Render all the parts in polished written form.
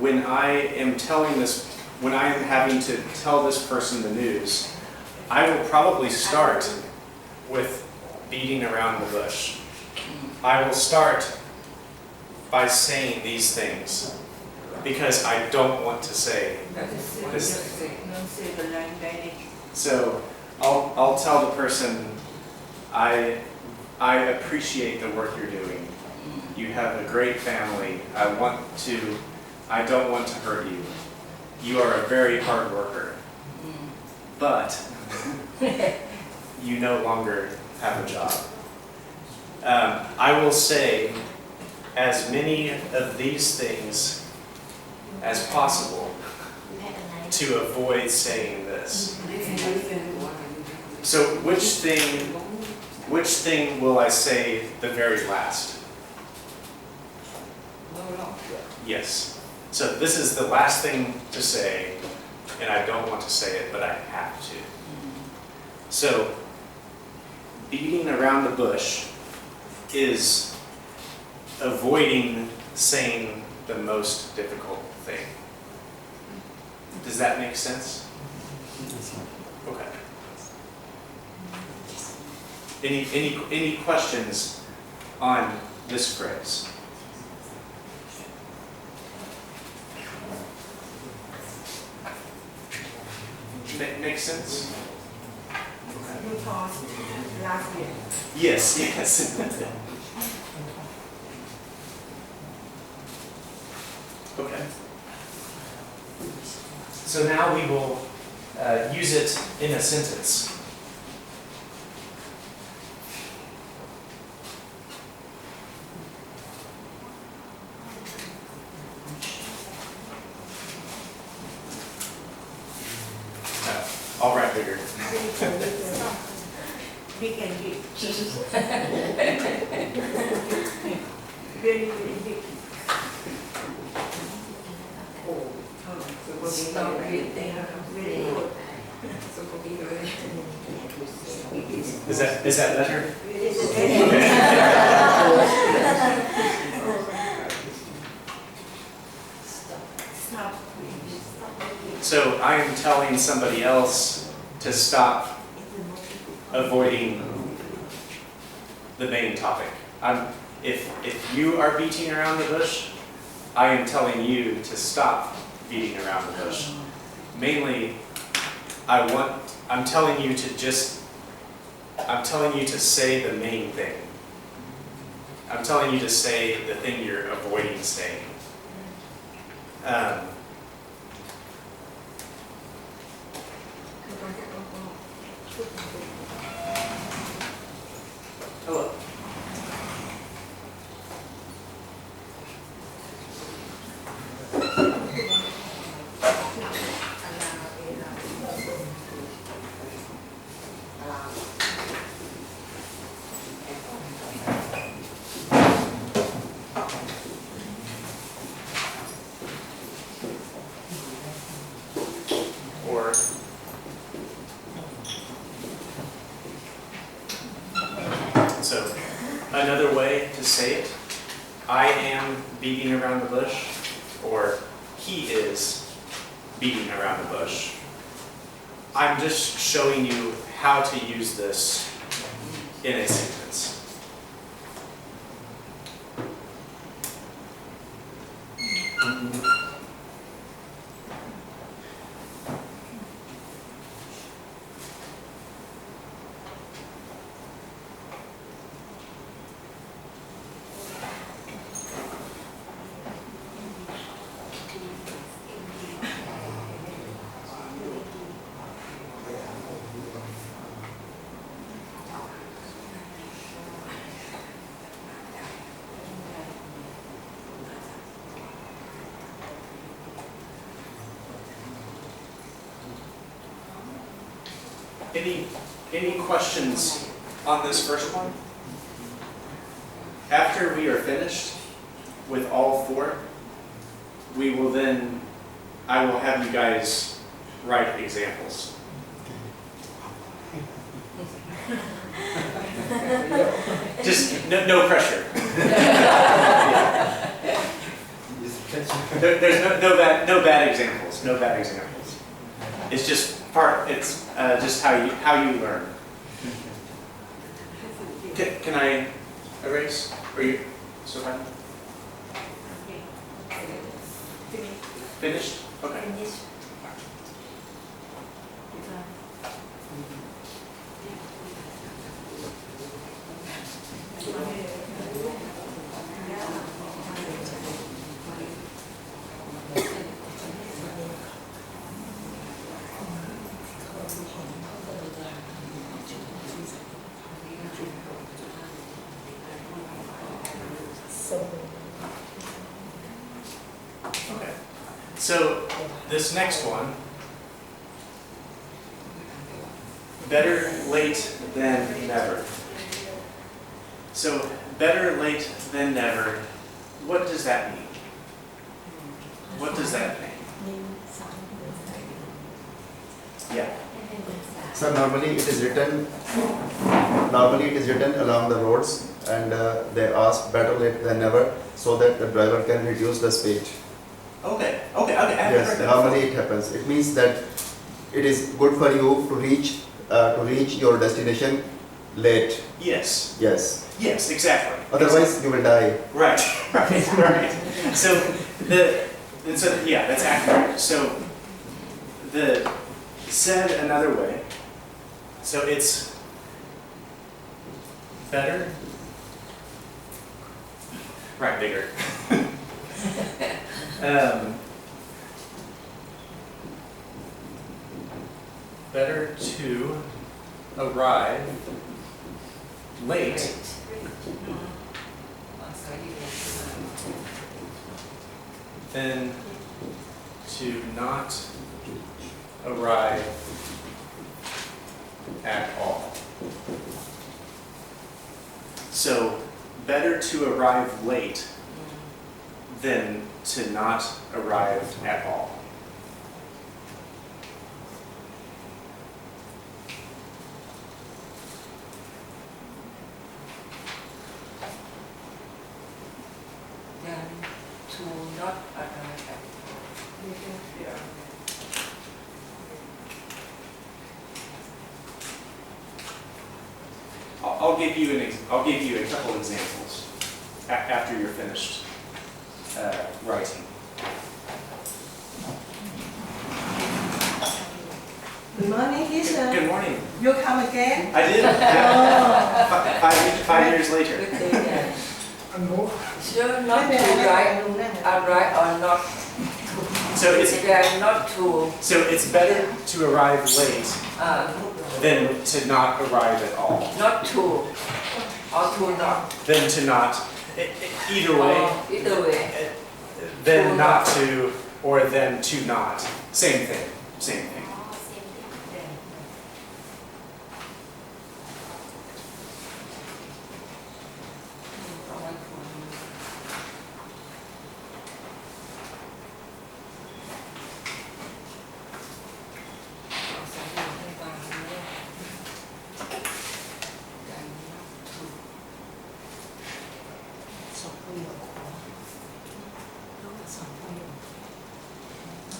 when I am having to tell this person the news, I will probably start with beating around the bush. I will start by saying these things because I don't want to say this thing. So I'll tell the person, I appreciate the work you're doing. You have a great family. I don't want to hurt you. You are a very hard worker. But you no longer have a job. I will say as many of these things as possible to avoid saying this. So which thing will I say the very last? Yes. So this is the last thing to say, and I don't want to say it, but I have to. So beating around the bush is avoiding saying the most difficult thing. Does that make sense? Okay. Any questions on this phrase? Make sense? You taught last year. Yes. Okay. So now we will use it in a sentence. I'll write bigger. Big and big. Very, very big. Is that better? So I am telling somebody else to stop avoiding the main topic. If you are beating around the bush, I am telling you to stop beating around the bush. Mainly, I'm telling you to say the main thing. I'm telling you to say the thing you're avoiding saying. Hello. So another way to say it, I am beating around the bush, or he is beating around the bush. I'm just showing you how to use this in a sentence. Any questions on this first one? After we are finished with all four, I will have you guys write examples. Just no pressure. Yeah. There's no bad examples. No bad examples. It's just part. It's just how you learn. Can I erase? Are you so happy? Finished? Okay. Okay. So this next one, better late than never. So better late than never, what does that mean? What does that mean? Yeah. So normally it is written along the roads, and they ask better late than never, so that the driver can reduce the speed. Okay. I haven't Yes, heard that normally before. it happens. It means that it is good for you to reach your destination late. Yes. Yes. Yes, exactly. Otherwise you will die. Right. So yeah, that's accurate. So said another way. So it's better. Right, bigger. Better to arrive late than to not arrive at all. So, better to arrive late than to not arrive at all. To not arrive at. Yeah. I'll give you a couple examples after you're finished writing. Good morning, teacher. Good morning. You come again? I did. Five years later. So not to arrive or not. So it's better to arrive late than to not arrive at all. Not to or to not. Than to not. Either way. Either way. Then not to or then to not. Same thing. Same thing.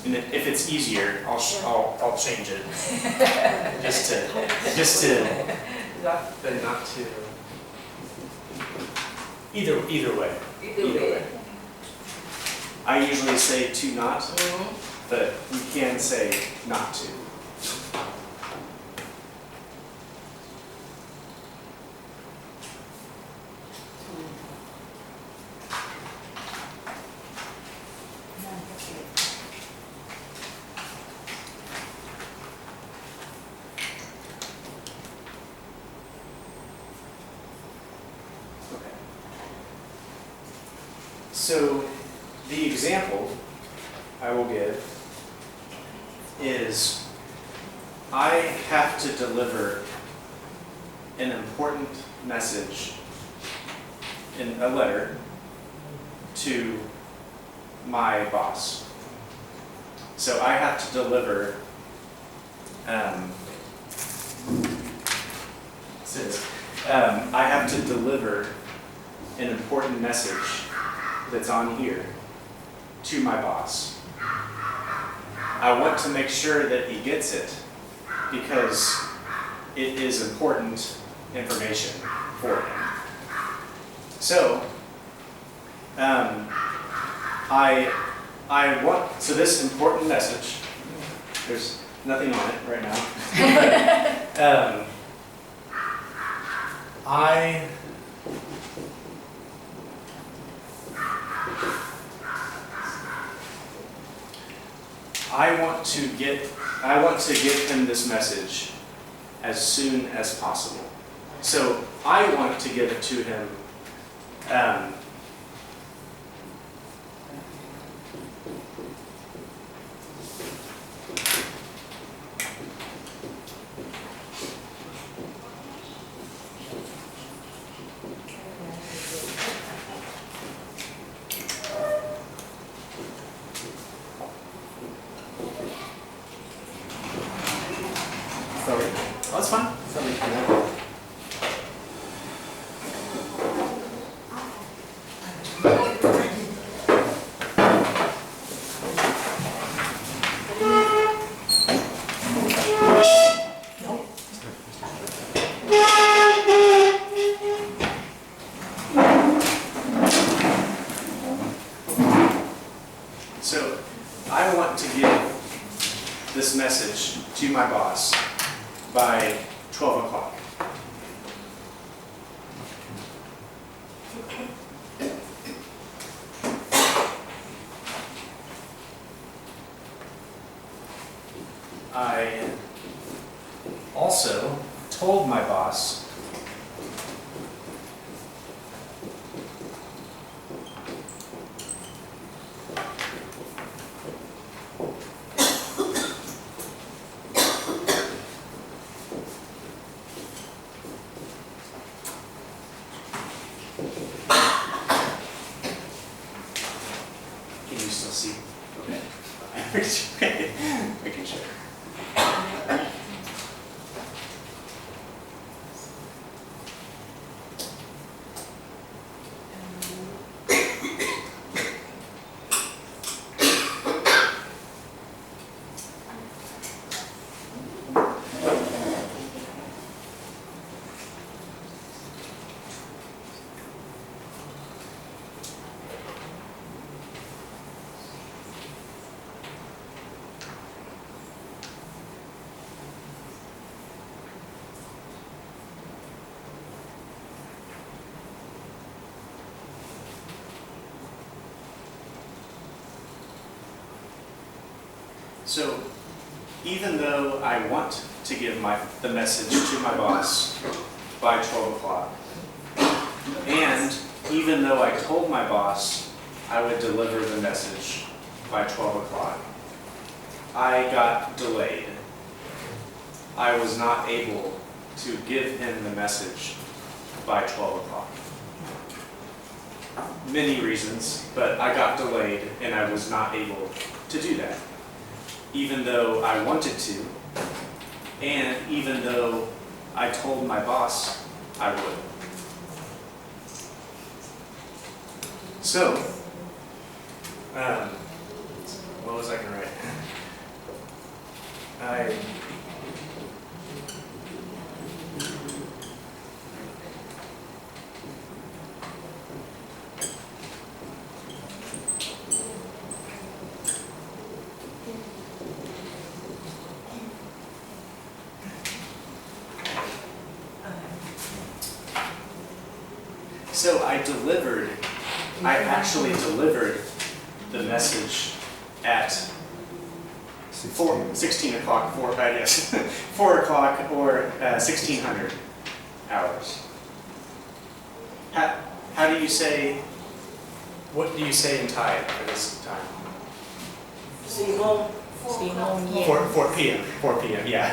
And if it's easier, I'll change it. just to, but not to. Either way. Either way. I usually say to not, but you can say not to. So the example I will give is I have to deliver an important message in a letter to my boss. So I have to deliver I have to deliver an important message that's on here to my boss. I want to make sure that he gets it because it is important information for him. So, so this important message, there's nothing on it right now. I want to get him this message as soon as possible. So I want to give it to him Sorry. Oh, that's fine. Sorry. So, I want to give this message to my boss by 12 o'clock. I also told my boss Can you still see? Okay. Making sure. So, even though I want to give the message to my boss by 12 o'clock, and even though I told my boss I would deliver the message by 12 o'clock, I got delayed. I was not able to give him the message by 12 o'clock. Many reasons, but I got delayed and I was not able to do that. Even though I wanted to, and even though I told my boss I would. So, what was I going to write? So I actually delivered the message at 16 o'clock, 4 o'clock or 1600 hours. How do you say, what do you say in Thai for this time? 4 โมงเย็น 4 p.m. 4 p.m. Yeah.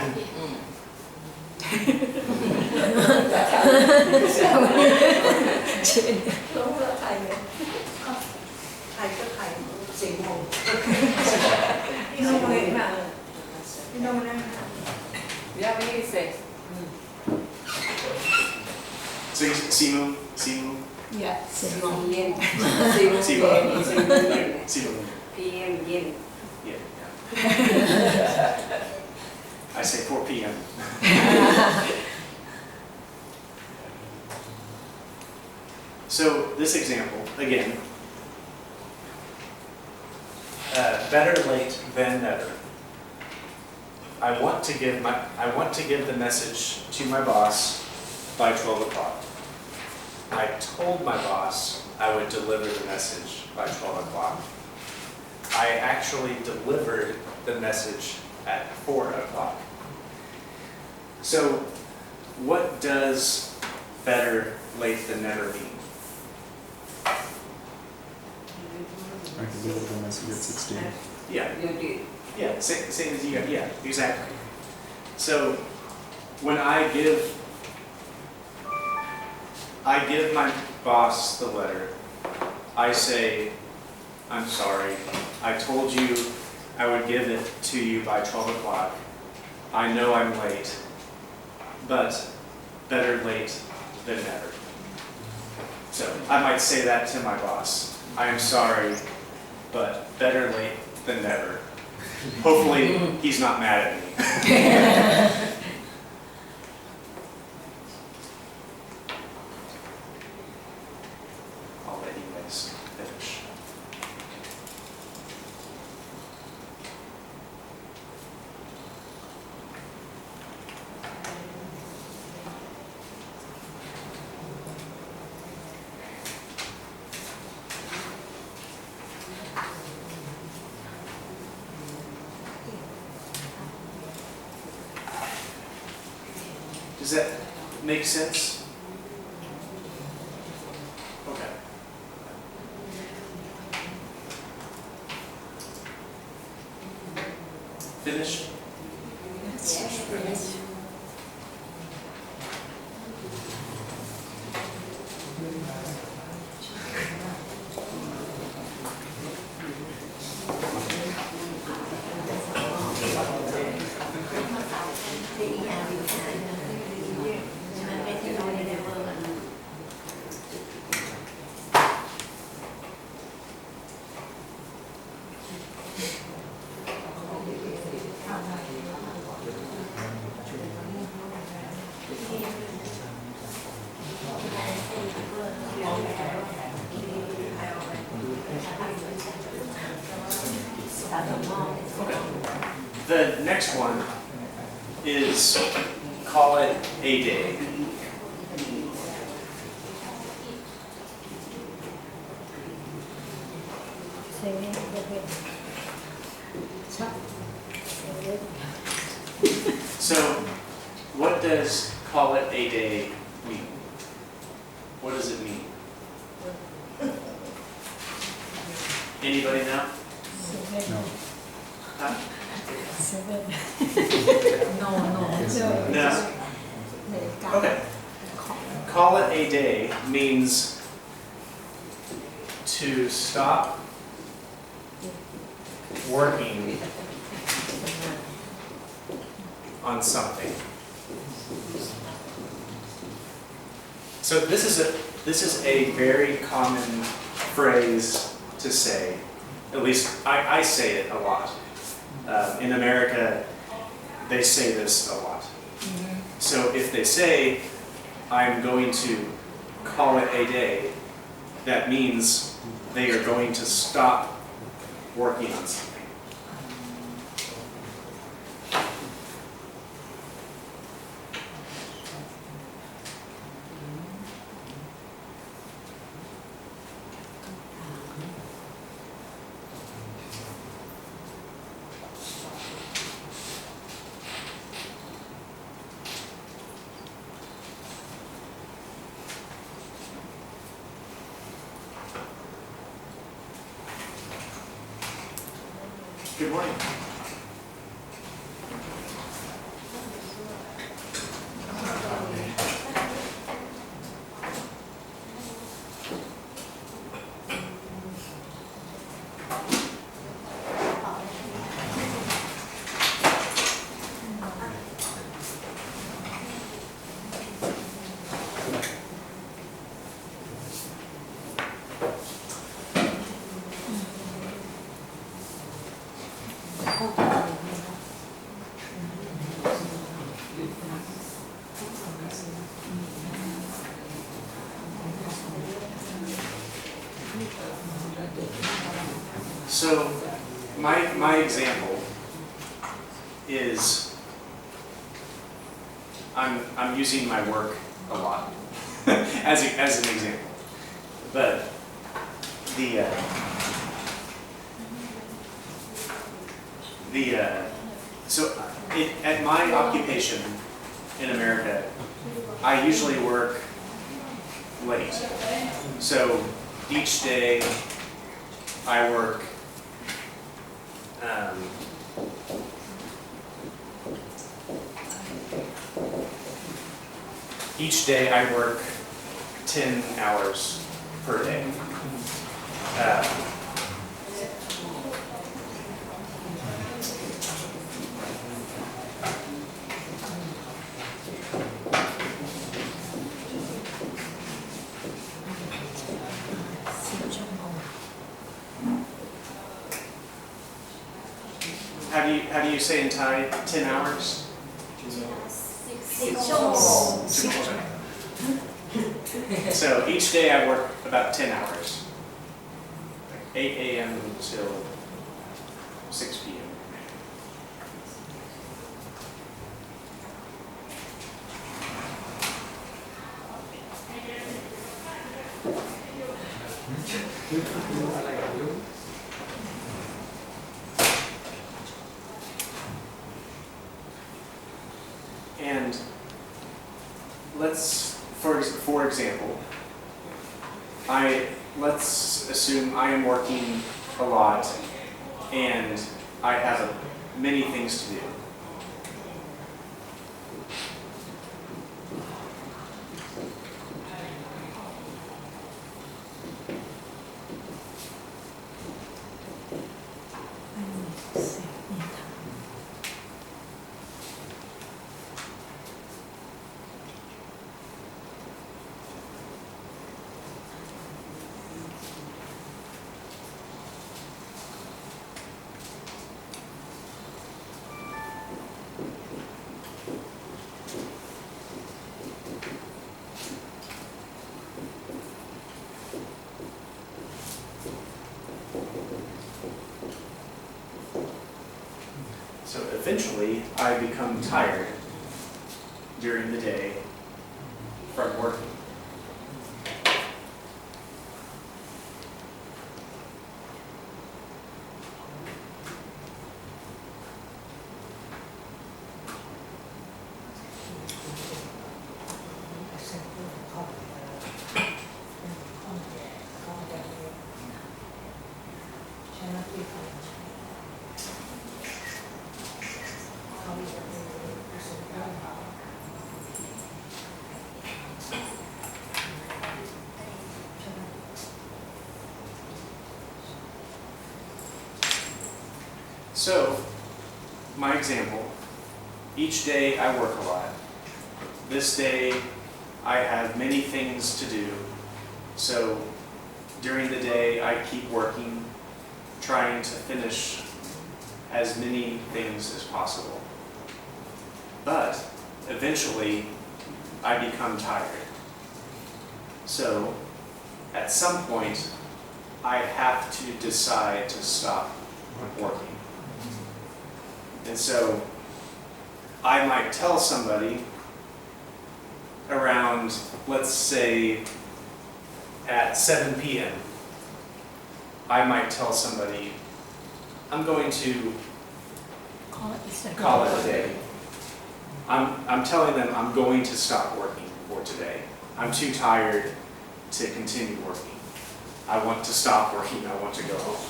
ร้องภาษาไทยเลยไทยก็ไทย4 โมงพี่น้องเลยค่ะพี่น้องนั่งค่ะ Yeah, we need to say. Simu. 4 โมงเย็น4 โมงเย็น4 โมงเย็น Simu. PM เย็น Yeah. I say 4 p.m. So this example again. Better late than never. I want to give the message to my boss by 12 o'clock. I told my boss I would deliver the message by 12 o'clock. I actually delivered the message at 4 o'clock. So what does better late than never mean? I can deliver the message at 16. Yeah. you did Yeah, same as you got. Yeah, exactly. So when I give my boss the letter, I say, I'm sorry, I told you I would give it to you by 12 o'clock. I know I'm late, but better late than never. So I might say that to my boss. I am sorry, but better late than never. Hopefully he's not mad at me. I'll let you guys finish. Does that make sense? Okay. Finished? yes The next one is call it a day. So, what does call it a day mean? What does it mean? Anybody know? No. Huh? no No? Okay. Call it a day means to stop working on something. So this is a very common phrase to say. At least I say it a lot. In America, they say this a lot. So if they say, I'm going to call it a day, that means they are going to stop working on something. Good morning. So my example is I'm using my work a lot as an example, but at my occupation in America, I usually work late. So each day I work each day I work 10 hours per day. How do you say in Thai 10 hours? 10 ชั่วโมง So each day I work about 10 hours. Like 8 a.m. until 6 p.m. And for example, let's assume I am working a lot and I have many things to do. So eventually, I become tired during the day from working. So, my example, each day I work a lot. This day I have many things to do, so during the day I keep working, trying to finish as many things as possible. But eventually I become tired. So at some point I have to decide to stop working. And so I might tell somebody around, let's say, at 7 p.m., I might tell somebody, I'm going to call it a day. I'm telling them I'm going to stop working for today. I'm too tired to continue working. I want to stop working. I want to go home.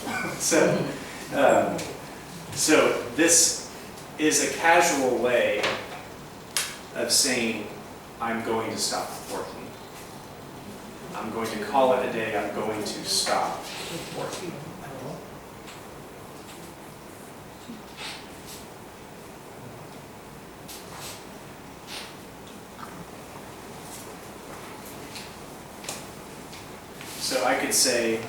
So this is a casual way of saying I'm going to stop working. I'm going to call it a day. I'm going to stop working. So I could say,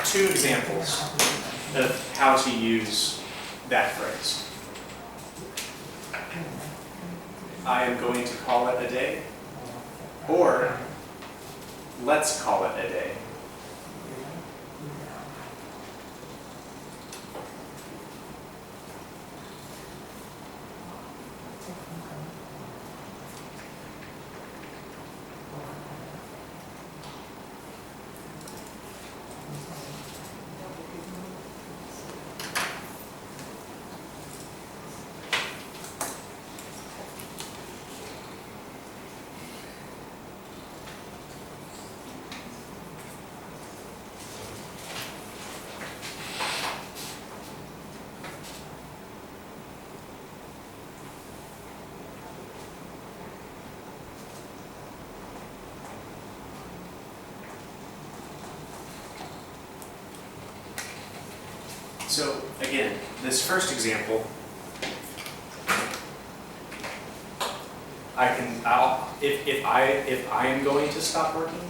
Two examples of how to use that phrase. I am going to call it a day, or let's call it a day. So again, this first example, if I am going to stop working,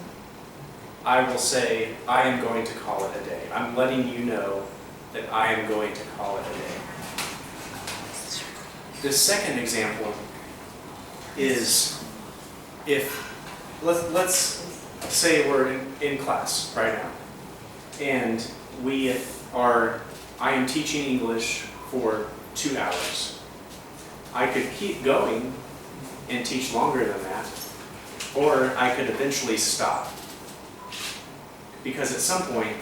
I will say I am going to call it a day. I'm letting you know that I am going to call it a day. The second example is let's say we're in class right now, and I am teaching English for 2 hours. I could keep going and teach longer than that, or I could eventually stop. Because at some point,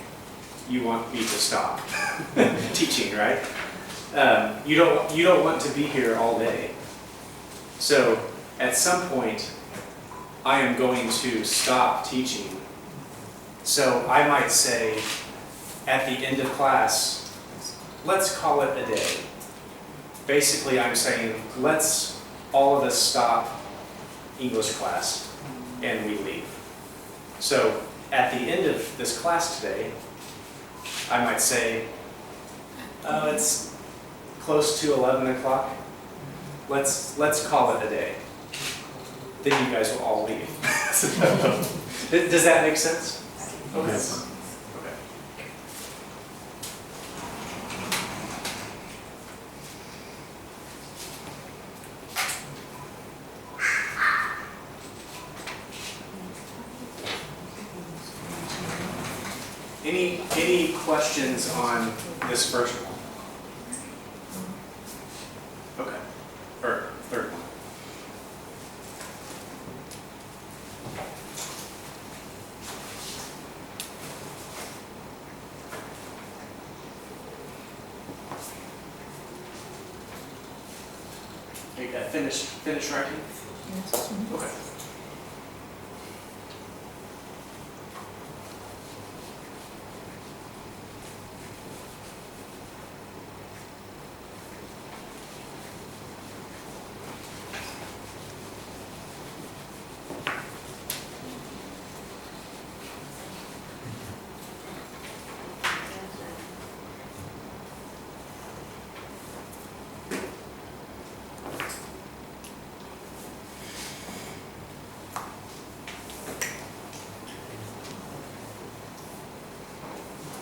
you want me to stop teaching, right? You don't want to be here all day. So at some point, I am going to stop teaching. So I might say, at the end of class, let's call it a day. Basically, I'm saying, let's all of us stop English class and we leave. So at the end of this class today, I might say, it's close to 11 o'clock. Let's call it a day. Then you guys will all leave. Does that make sense? Okay. Okay. Any questions on this first one? Okay. Or third one. You got finish writing? Yes. Okay.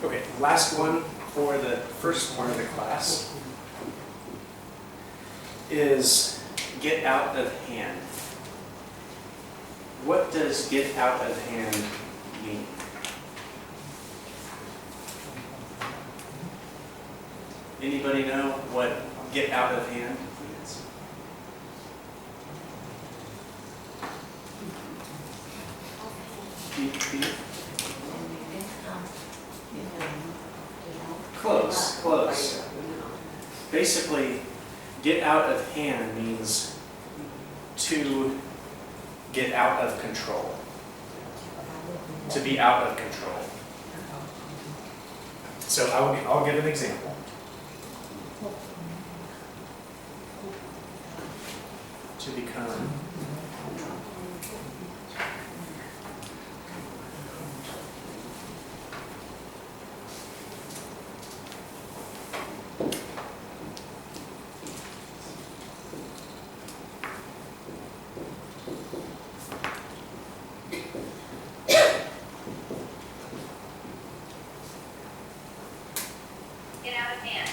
Okay, last one for the first part of the class is get out of hand. What does get out of hand mean? Anybody know what get out of hand means? Close. Basically, get out of hand means to get out of control. To be out of control. So I'll give an example. To become Japan.